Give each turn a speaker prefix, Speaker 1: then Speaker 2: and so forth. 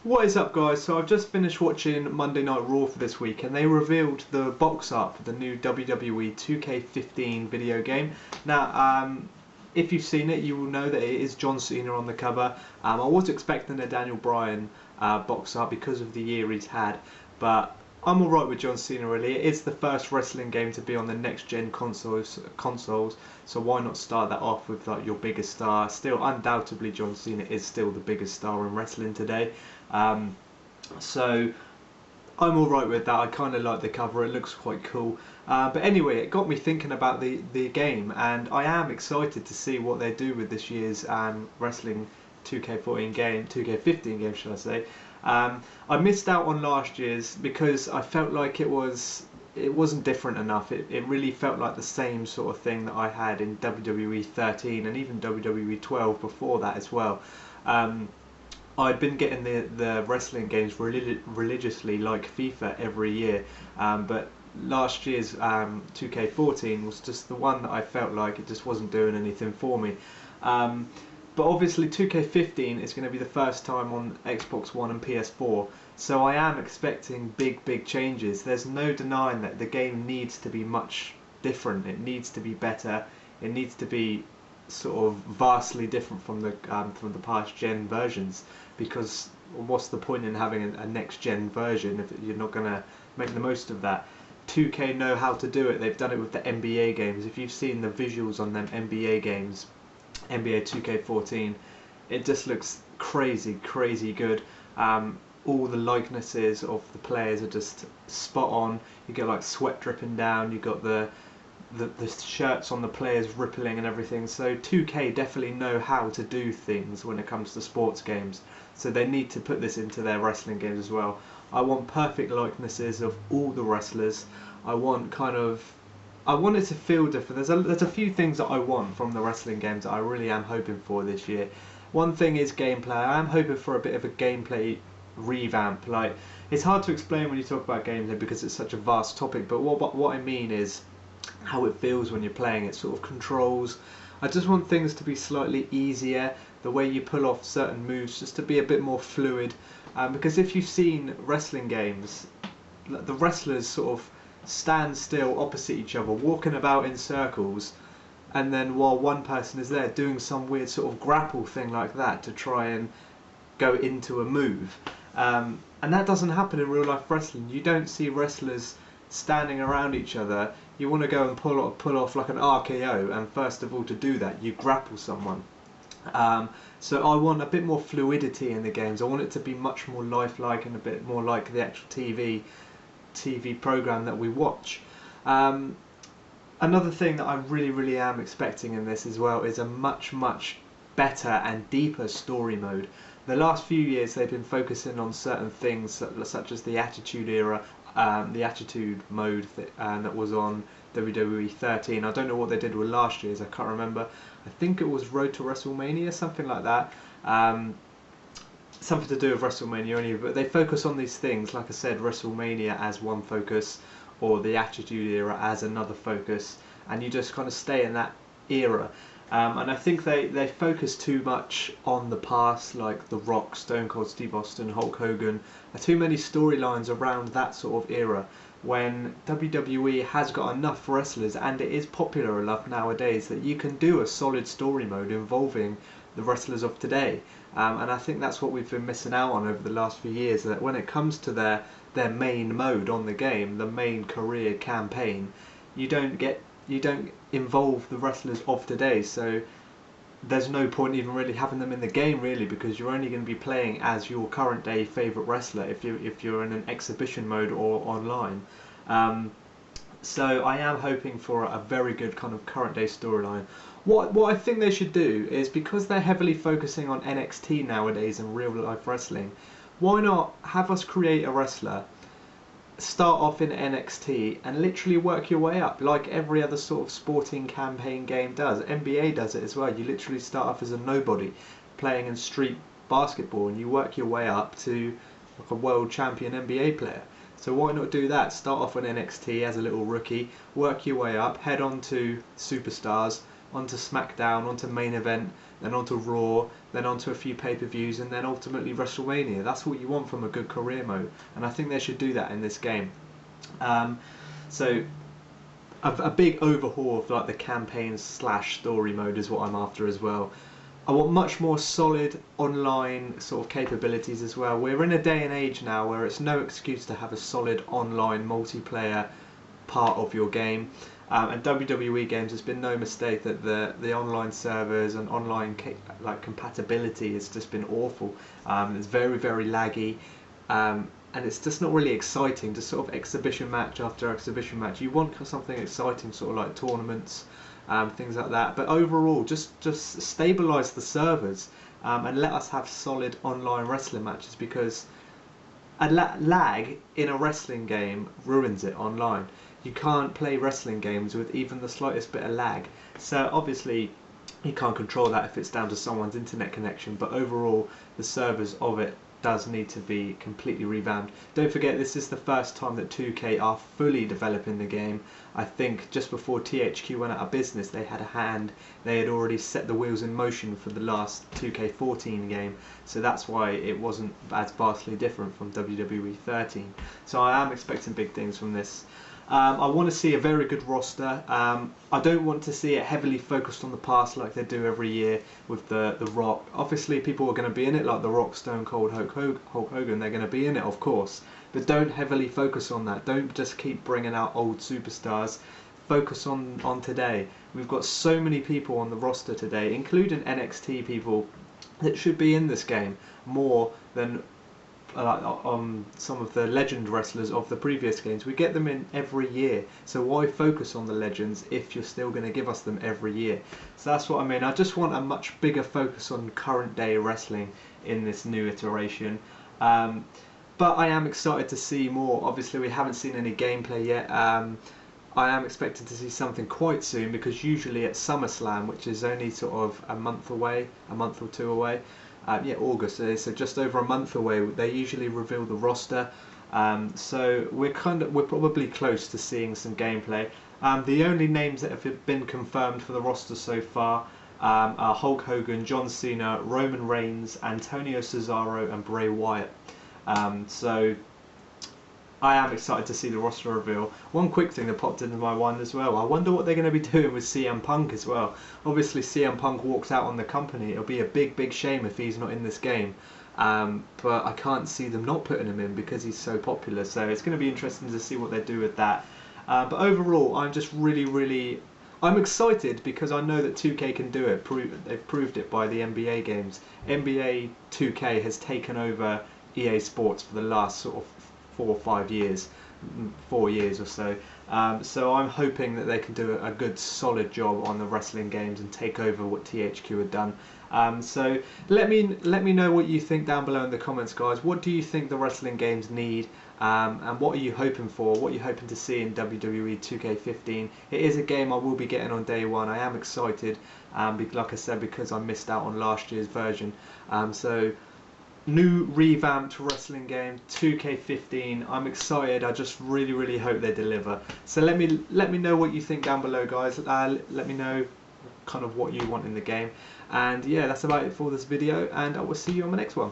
Speaker 1: What is up, guys? So I've just finished watching Monday Night Raw for this week, and they revealed the box art for the new WWE 2K15 video game. Now, if you've seen it, you will know that it is John Cena on the cover. I was expecting a Daniel Bryan box art because of the year he's had, but I'm alright with John Cena really. It is the first wrestling game to be on the next gen consoles, so why not start that off with like your biggest star? Still, undoubtedly John Cena is still the biggest star in wrestling today. So I'm alright with that. I kind of like the cover, it looks quite cool. But anyway, it got me thinking about the game, and I am excited to see what they do with this year's wrestling 2K15 game, should I say. I missed out on last year's because I felt like it wasn't different enough. It really felt like the same sort of thing that I had in WWE 13 and even WWE 12 before that as well. I'd been getting the wrestling games religiously like FIFA every year, but last year's 2K14 was just the one that I felt like it just wasn't doing anything for me. But obviously 2K15 is going to be the first time on Xbox One and PS4, so I am expecting big changes. There's no denying that the game needs to be much different. It needs to be better. It needs to be sort of vastly different from the past gen versions, because what's the point in having a next gen version if you're not going to make the most of that? 2K know how to do it. They've done it with the NBA games. If you've seen the visuals on them NBA games, NBA 2K14, it just looks crazy good. All the likenesses of the players are just spot on. You get like sweat dripping down, you got the shirts on the players rippling and everything. So 2K definitely know how to do things when it comes to sports games, so they need to put this into their wrestling games as well. I want perfect likenesses of all the wrestlers. I want it to feel different. There's a few things that I want from the wrestling games that I really am hoping for this year. One thing is gameplay. I am hoping for a bit of a gameplay revamp. Like, it's hard to explain when you talk about gameplay because it's such a vast topic, but what I mean is how it feels when you're playing it, sort of controls. I just want things to be slightly easier, the way you pull off certain moves just to be a bit more fluid, because if you've seen wrestling games, the wrestlers sort of stand still opposite each other, walking about in circles, and then while one person is there doing some weird sort of grapple thing like that to try and go into a move, and that doesn't happen in real life wrestling. You don't see wrestlers standing around each other. You want to go and pull off like an RKO, and first of all, to do that you grapple someone. So I want a bit more fluidity in the games. I want it to be much more lifelike and a bit more like the actual TV program that we watch. Another thing that I really am expecting in this as well is a much better and deeper story mode. The last few years they've been focusing on certain things such as the Attitude Era, the Attitude mode that was on WWE 13. I don't know what they did with last year's, I can't remember. I think it was Road to WrestleMania, something like that. Something to do with WrestleMania anyway, but they focus on these things, like I said, WrestleMania as one focus, or the Attitude Era as another focus, and you just kind of stay in that era. And I think they focus too much on the past, like The Rock, Stone Cold Steve Austin, Hulk Hogan. Too many storylines around that sort of era, when WWE has got enough wrestlers and it is popular enough nowadays that you can do a solid story mode involving the wrestlers of today. And I think that's what we've been missing out on over the last few years, that when it comes to their main mode on the game, the main career campaign, you don't involve the wrestlers of today. So there's no point even really having them in the game really, because you're only going to be playing as your current day favourite wrestler if you're in an exhibition mode or online. So I am hoping for a very good kind of current day storyline. What I think they should do is, because they're heavily focusing on NXT nowadays and real life wrestling, why not have us create a wrestler, start off in NXT and literally work your way up like every other sort of sporting campaign game does. NBA does it as well. You literally start off as a nobody playing in street basketball and you work your way up to like a world champion NBA player. So why not do that? Start off on NXT as a little rookie, work your way up, head on to Superstars, onto SmackDown, onto Main Event, then onto Raw, then onto a few pay-per-views, and then ultimately WrestleMania. That's what you want from a good career mode, and I think they should do that in this game. So a big overhaul of like the campaign / story mode is what I'm after as well. I want much more solid online sort of capabilities as well. We're in a day and age now where it's no excuse to have a solid online multiplayer part of your game. And WWE games, has been no mistake that the online servers and online compatibility has just been awful. It's very, very laggy, and it's just not really exciting. Just sort of exhibition match after exhibition match. You want something exciting, sort of like tournaments, things like that. But overall, just stabilize the servers and let us have solid online wrestling matches, because a lag in a wrestling game ruins it online. You can't play wrestling games with even the slightest bit of lag. So obviously you can't control that if it's down to someone's internet connection, but overall the servers of it does need to be completely revamped. Don't forget, this is the first time that 2K are fully developing the game. I think just before THQ went out of business, they had a hand. They had already set the wheels in motion for the last 2K14 game, so that's why it wasn't as vastly different from WWE 13. So I am expecting big things from this. I want to see a very good roster. I don't want to see it heavily focused on the past like they do every year with the Rock. Obviously people are going to be in it, like the Rock, Stone Cold, Hulk Hogan, they're going to be in it, of course. But don't heavily focus on that. Don't just keep bringing out old superstars. Focus on today. We've got so many people on the roster today, including NXT people, that should be in this game more than some of the legend wrestlers of the previous games. We get them in every year, so why focus on the legends if you're still going to give us them every year? So that's what I mean. I just want a much bigger focus on current day wrestling in this new iteration. But I am excited to see more. Obviously we haven't seen any gameplay yet. I am expecting to see something quite soon, because usually at SummerSlam, which is only sort of a month away, a month or two away, August, so just over a month away, they usually reveal the roster. So we're probably close to seeing some gameplay. The only names that have been confirmed for the roster so far are Hulk Hogan, John Cena, Roman Reigns, Antonio Cesaro, and Bray Wyatt. So I am excited to see the roster reveal. One quick thing that popped into my mind as well, I wonder what they're going to be doing with CM Punk as well. Obviously CM Punk walks out on the company. It'll be a big shame if he's not in this game. But I can't see them not putting him in because he's so popular. So it's going to be interesting to see what they do with that. But overall, I'm just I'm excited because I know that 2K can do it. They've proved it by the NBA games. NBA 2K has taken over EA Sports for the last sort of 4 or 5 years, 4 years or so. So I'm hoping that they can do a good solid job on the wrestling games and take over what THQ had done. So let me know what you think down below in the comments, guys. What do you think the wrestling games need, and what are you hoping for? What are you hoping to see in WWE 2K15? It is a game I will be getting on day one. I am excited, like I said, because I missed out on last year's version. So new revamped wrestling game 2K15. I'm excited. I just really hope they deliver. So let me know what you think down below, guys. Let me know kind of what you want in the game. And yeah, that's about it for this video, and I will see you on the next one.